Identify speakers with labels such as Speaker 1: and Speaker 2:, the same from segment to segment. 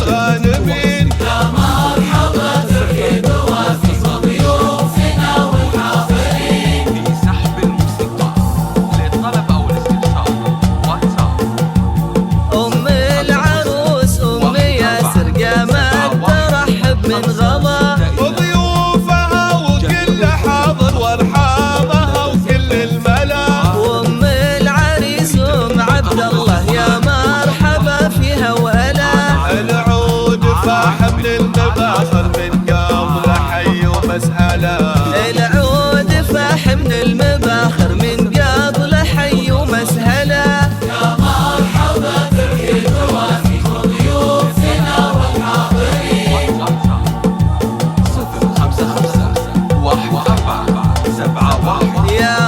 Speaker 1: غانمين.
Speaker 2: يا مرحبا ترحيب وافي ضيوفنا والحاضرين.
Speaker 3: في سحب الموسيقى للطلب أو الاستفسار واتساب.
Speaker 4: أم العروس أم ياسر قامت ترحب من غلا
Speaker 1: وضيوفها وكل حاضر وارحامها وكل الملا.
Speaker 4: وأم العريس أم عبد الله يا مرحبا فيها وهلا.
Speaker 1: العود فاح من المباخر من قبل حي ومسألة.
Speaker 4: العود فاح من المباخر من قبل حي ومسهلا.
Speaker 2: يا مرحبا ترحيب وافي ضيوفنا والحاضرين.
Speaker 3: واتساب 055 14 71.
Speaker 4: يا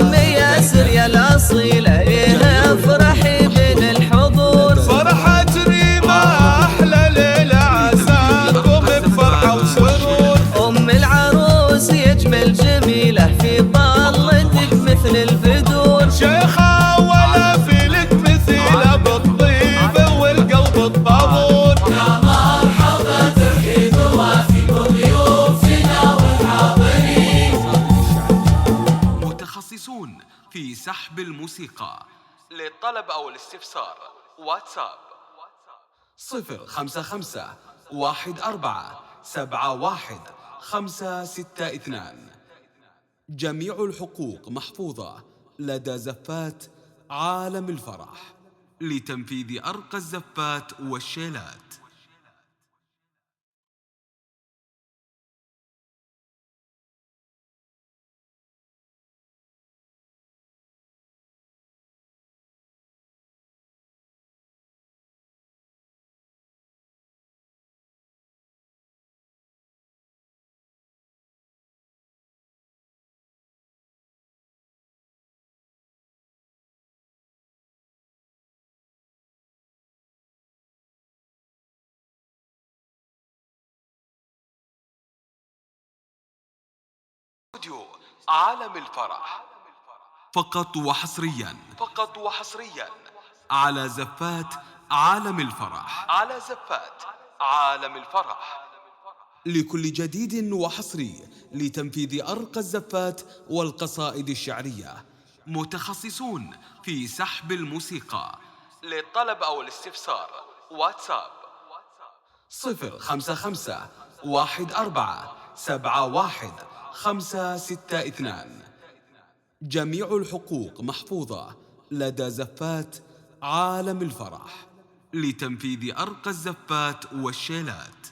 Speaker 4: أم ياسر يا الأصيلة إيه افرحي بين الحضور.
Speaker 1: فرحتني ما أحلى ليلة عساكم بفرحة وسرور.
Speaker 4: أم العروس يجمل جميلة في طلتك مثل البدور.
Speaker 1: شيخة ولا في لك مثيلة بالطيب والقلب الطابور.
Speaker 2: يا مرحبا ترحيب وافي ضيوفنا والحاضرين.
Speaker 3: متخصصون في سحب الموسيقى للطلب أو الاستفسار واتساب 055 14 71 562. جميع الحقوق محفوظة لدى زفات عالم الفرح لتنفيذ أرقى الزفات والشيلات. استوديو عالم الفرح فقط وحصريا على زفات عالم الفرح. لكل جديد وحصري لتنفيذ أرقى الزفات والقصائد الشعرية. متخصصون في سحب الموسيقى للطلب أو الاستفسار واتساب 055 14 71 562. جميع الحقوق محفوظة لدى زفات عالم الفرح لتنفيذ أرقى الزفات والشيلات.